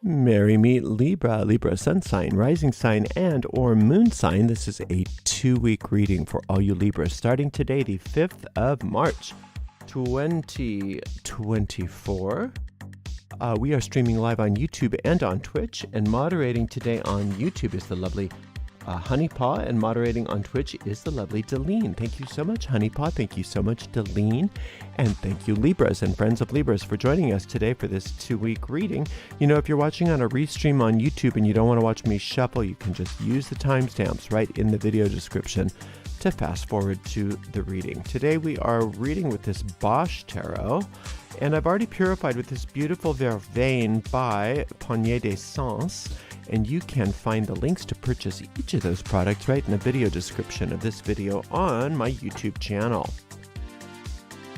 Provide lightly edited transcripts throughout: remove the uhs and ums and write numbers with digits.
Marry me, Libra, Libra sun sign, rising sign, and or moon sign. This is a 2-week reading for all you Libras, starting today, the 5th of March, 2024. We are streaming live on YouTube and on Twitch, and moderating today on YouTube is the lovely Honeypaw, and moderating on Twitch is the lovely Deline. Thank you so much, Honeypaw. Thank you so much, Deline. And thank you, Libras and friends of Libras, for joining us today for this 2-week reading. You know, if you're watching on a restream on YouTube and you don't want to watch me shuffle, you can just use the timestamps right in the video description to fast forward to the reading. Today we are reading with this Bosch Tarot, and I've already purified with this beautiful Vervain by Panier des Sens. And you can find the links to purchase each of those products right in the video description of this video on my YouTube channel.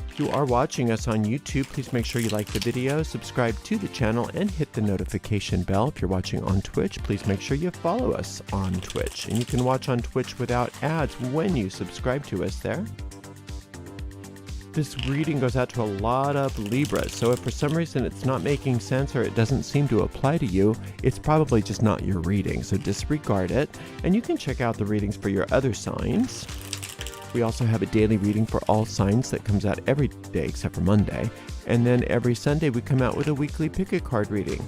If you are watching us on YouTube, please make sure you like the video, subscribe to the channel, and hit the notification bell. If you're watching on Twitch, please make sure you follow us on Twitch. And you can watch on Twitch without ads when you subscribe to us there. This reading goes out to a lot of Libras, so if for some reason it's not making sense or it doesn't seem to apply to you, it's probably just not your reading, so disregard it. And you can check out the readings for your other signs. We also have a daily reading for all signs that comes out every day except for Monday. And then every Sunday we come out with a weekly pick-a-card reading.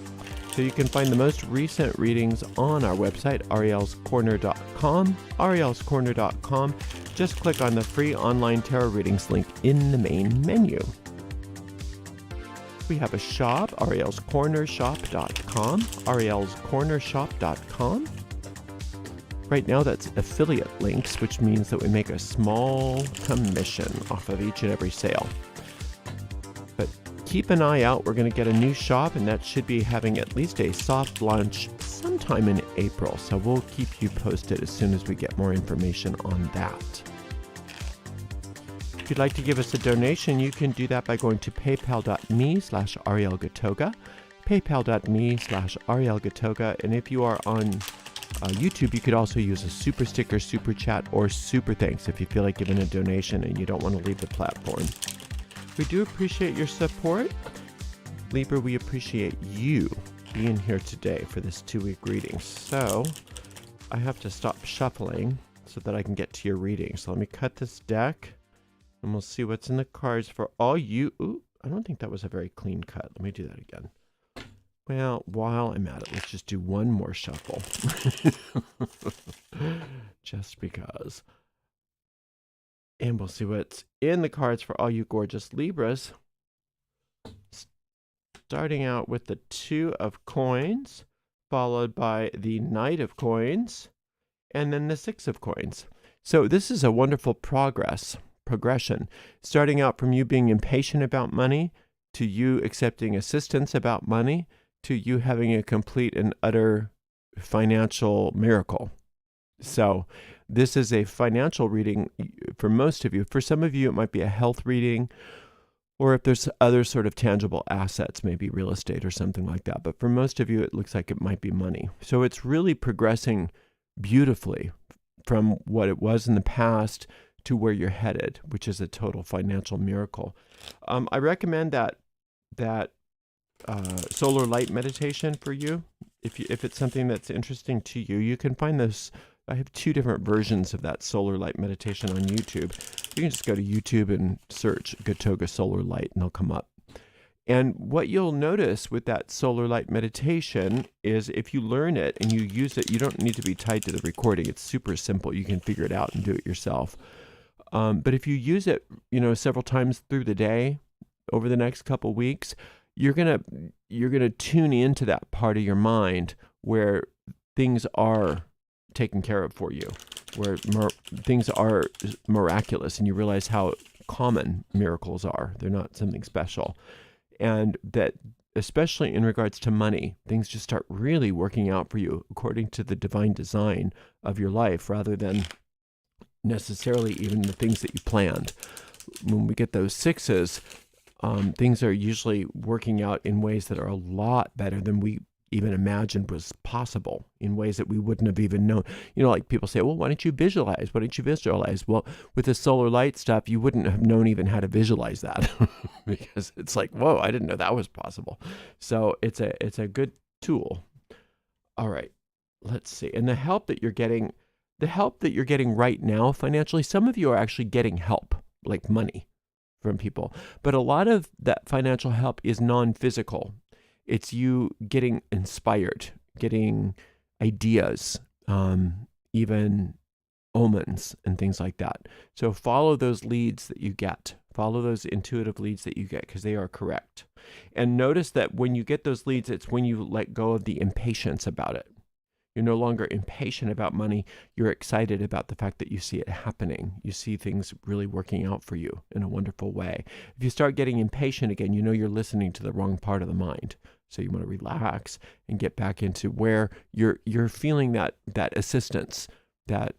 So you can find the most recent readings on our website, arielscorner.com. arielscorner.com. Just click on the free online tarot readings link in the main menu. We have a shop, arielscornershop.com. arielscornershop.com. Right now that's affiliate links, which means that we make a small commission off of each and every sale. But keep an eye out. We're going to get a new shop, and that should be having at least a soft launch sometime in April. So we'll keep you posted as soon as we get more information on that. If you'd like to give us a donation, you can do that by going to paypal.me/arielgatoga, paypal.me/arielgatoga. And if you are on YouTube, you could also use a super sticker, super chat, or super thanks if you feel like giving a donation and you don't want to leave the platform. We do appreciate your support. Libra, we appreciate you being here today for this 2-week reading. So I have to stop shuffling so that I can get to your reading. So let me cut this deck and we'll see what's in the cards for all you. Ooh, I don't think that was a very clean cut. Let me do that again. Well, while I'm at it, let's just do one more shuffle. Just because. And we'll see what's in the cards for all you gorgeous Libras. Starting out with the 2 of coins, followed by the Knight of coins, and then the 6 of coins. So this is a wonderful progression. Starting out from you being impatient about money, to you accepting assistance about money, to you having a complete and utter financial miracle. So this is a financial reading for most of you. For some of you, it might be a health reading, or if there's other sort of tangible assets, maybe real estate or something like that. But for most of you, it looks like it might be money. So it's really progressing beautifully from what it was in the past to where you're headed, which is a total financial miracle. I recommend that solar light meditation for you. If it's something that's interesting to you, you can find those. I have 2 different versions of that solar light meditation on YouTube. You can just go to YouTube and search Gatoga Solar Light and they'll come up. And what you'll notice with that solar light meditation is if you learn it and you use it, you don't need to be tied to the recording. It's super simple. You can figure it out and do it yourself. But if you use it, several times through the day over the next couple weeks, you're gonna tune into that part of your mind where things are taken care of for you, where things are miraculous, and you realize how common miracles are. They're not something special. And that, especially in regards to money, things just start really working out for you according to the divine design of your life, rather than necessarily even the things that you planned. When we get those 6s, things are usually working out in ways that are a lot better than we even imagined was possible, in ways that we wouldn't have even known. Like people say, well, why don't you visualize? Why don't you visualize? Well, with the solar light stuff, you wouldn't have known even how to visualize that because it's like, whoa, I didn't know that was possible. So it's a good tool. All right, let's see. And the help that you're getting right now financially, some of you are actually getting help, like money from people. But a lot of that financial help is non-physical. It's you getting inspired, getting ideas, even omens and things like that. So follow those leads that you get. Follow those intuitive leads that you get because they are correct. And notice that when you get those leads, it's when you let go of the impatience about it. You're no longer impatient about money. You're excited about the fact that you see it happening. You see things really working out for you in a wonderful way. If you start getting impatient again, you know you're listening to the wrong part of the mind. So you want to relax and get back into where you're feeling that assistance, that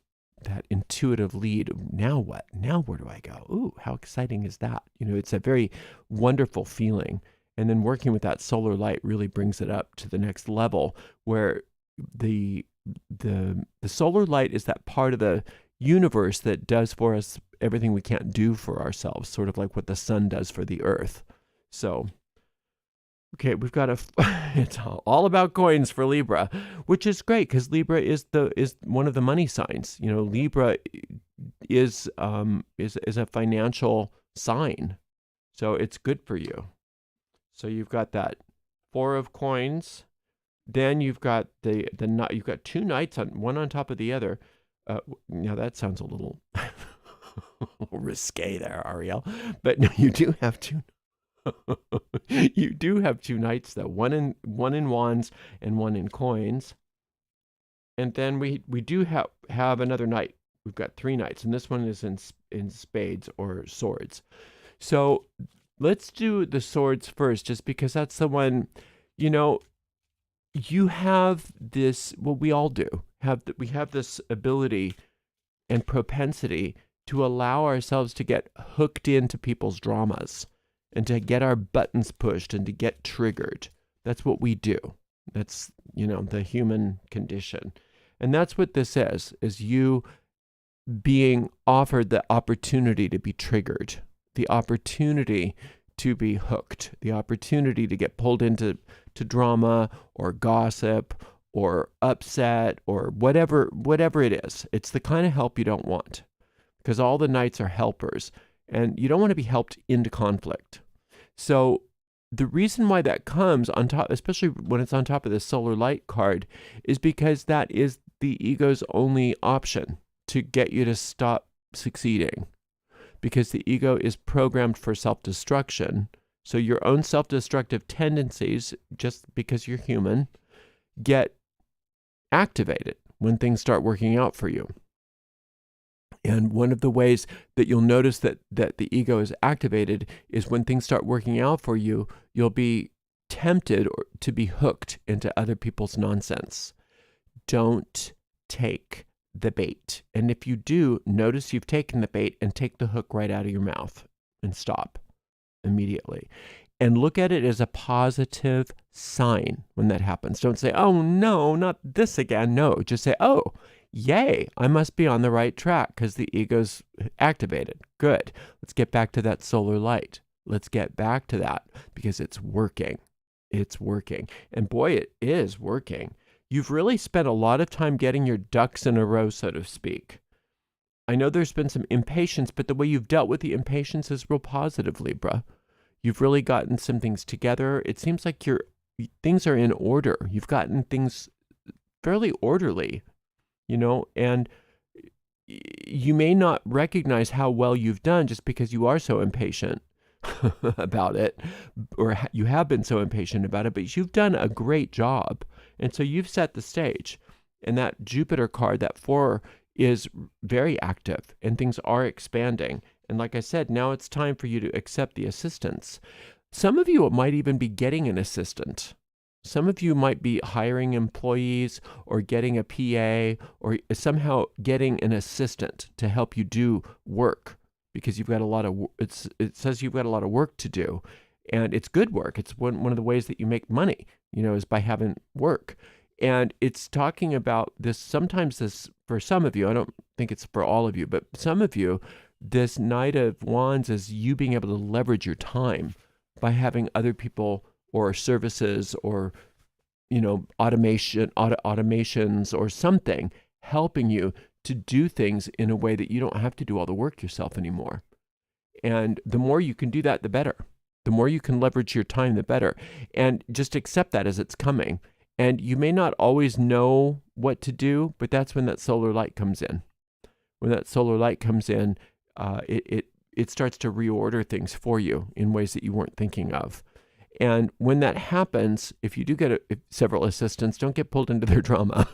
intuitive lead. Now what? Now where do I go? Ooh, how exciting is that? It's a very wonderful feeling. And then working with that solar light really brings it up to the next level where the solar light is that part of the universe that does for us everything we can't do for ourselves, sort of like what the sun does for the earth. So, okay, we've got it's all about coins for Libra, which is great because Libra is one of the money signs. Libra is a financial sign, so it's good for you. So you've got that 4 of coins. Then you've got you've got 2 knights one on top of the other. Now that sounds a little risque there, Ariel, but no, you do have 2. You do have 2 knights though. One in wands and 1 in coins. And then we do have another knight. We've got 3 knights, and this one is in spades or swords. So let's do the swords first, just because that's the one. You have this, well, we all do, we have this ability and propensity to allow ourselves to get hooked into people's dramas and to get our buttons pushed and to get triggered. That's what we do. That's, the human condition. And that's what this is you being offered the opportunity to be triggered, the opportunity to be hooked, the opportunity to get pulled into drama or gossip or upset or whatever it is. It's the kind of help you don't want because all the knights are helpers and you don't want to be helped into conflict. So the reason why that comes on top, especially when it's on top of the solar light card, is because that is the ego's only option to get you to stop succeeding. Because the ego is programmed for self-destruction. So your own self-destructive tendencies, just because you're human, get activated when things start working out for you. And one of the ways that you'll notice that the ego is activated is when things start working out for you, you'll be tempted to be hooked into other people's nonsense. Don't take the bait. And if you do, notice you've taken the bait and take the hook right out of your mouth and stop immediately. And look at it as a positive sign when that happens. Don't say, oh no, not this again. No, just say, oh, yay, I must be on the right track because the ego's activated. Good. Let's get back to that solar light. Let's get back to that because it's working. It's working. And boy, it is working. You've really spent a lot of time getting your ducks in a row, so to speak. I know there's been some impatience, but the way you've dealt with the impatience is real positive, Libra. You've really gotten some things together. It seems like things are in order. You've gotten things fairly orderly, and you may not recognize how well you've done just because you are so impatient about it, or you have been so impatient about it, but you've done a great job. And so you've set the stage. And that Jupiter card, that 4, is very active and things are expanding. And like I said, now it's time for you to accept the assistance. Some of you might even be getting an assistant. Some of you might be hiring employees or getting a PA or somehow getting an assistant to help you do work because you've got a lot of, it says you've got a lot of work to do. And it's good work. It's one of the ways that you make money, is by having work. And it's talking about this, sometimes this, for some of you, I don't think it's for all of you, but some of you, this Knight of Wands is you being able to leverage your time by having other people or services or automations or something helping you to do things in a way that you don't have to do all the work yourself anymore. And the more you can do that, the better. The more you can leverage your time, the better. And just accept that as it's coming. And you may not always know what to do, but that's when that solar light comes in. When that solar light comes in, it starts to reorder things for you in ways that you weren't thinking of. And when that happens, if you do get several assistants, don't get pulled into their drama.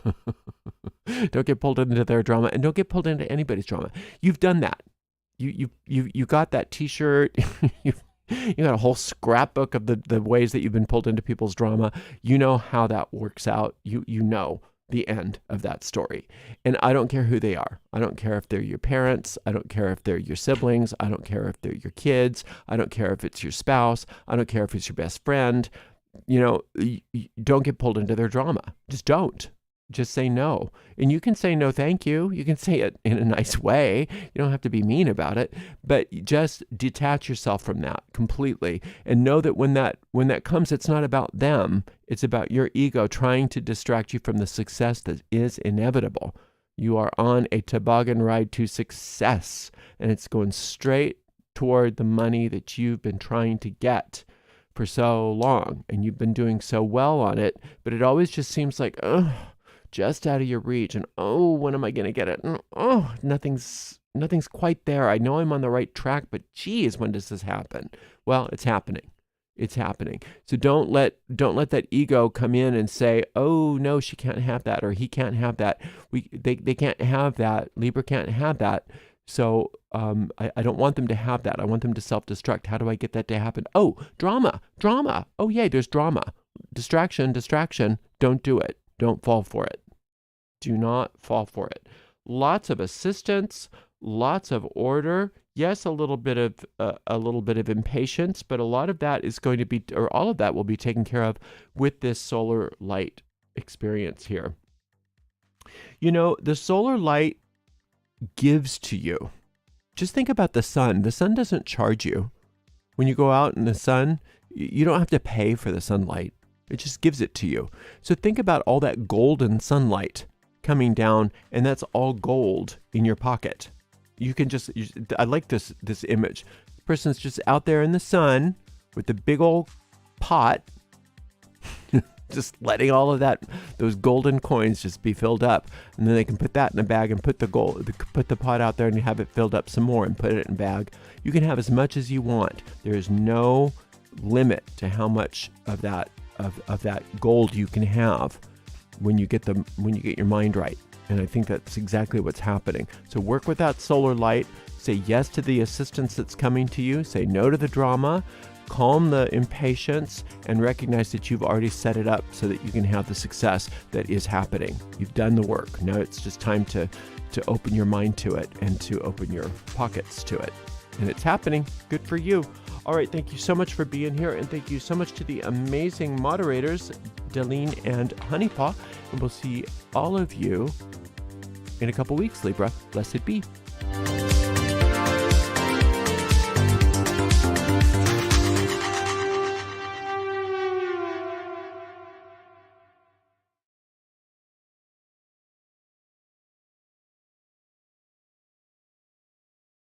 Don't get pulled into their drama, and don't get pulled into anybody's drama. You've done that. You got that T-shirt. You got a whole scrapbook of the ways that you've been pulled into people's drama. You know how that works out. You know the end of that story. And I don't care who they are. I don't care if they're your parents. I don't care if they're your siblings. I don't care if they're your kids. I don't care if it's your spouse. I don't care if it's your best friend. You don't get pulled into their drama. Just don't. Just say no. And you can say no, thank you. You can say it in a nice way. You don't have to be mean about it, but just detach yourself from that completely and know that when that comes, it's not about them. It's about your ego trying to distract you from the success that is inevitable. You are on a toboggan ride to success, and it's going straight toward the money that you've been trying to get for so long, and you've been doing so well on it, but it always just seems like, just out of your reach, and when am I going to get it? And, nothing's quite there. I know I'm on the right track, but geez, when does this happen? Well, it's happening. It's happening. So don't let that ego come in and say, oh no, she can't have that, or he can't have that. They can't have that. Libra can't have that. So I don't want them to have that. I want them to self-destruct. How do I get that to happen? Oh, drama. Oh yay, there's drama. Distraction. Don't do it. Don't fall for it. Do not fall for it. Lots of assistance, lots of order. Yes, a little bit of impatience, but a lot of that is going to be, or all of that will be taken care of with this solar light experience here. The solar light gives to you. Just think about the sun. The sun doesn't charge you. When you go out in the sun, you don't have to pay for the sunlight. It just gives it to you. So think about all that golden sunlight coming down, and that's all gold in your pocket. You can I like this image. The person's just out there in the sun with the big old pot, just letting all of those golden coins just be filled up. And then they can put that in a bag and put the pot out there and have it filled up some more and put it in a bag. You can have as much as you want. There is no limit to how much of that gold you can have when you get your mind right. And I think that's exactly what's happening. So work with that solar light. Say yes to the assistance that's coming to you. Say no to the drama. Calm the impatience and recognize that you've already set it up so that you can have the success that is happening. You've done the work. Now it's just time to open your mind to it and to open your pockets to it. And it's happening. Good for you. All right, thank you so much for being here, and thank you so much to the amazing moderators, Deline and Honeypaw, and we'll see all of you in a couple weeks, Libra. Blessed be.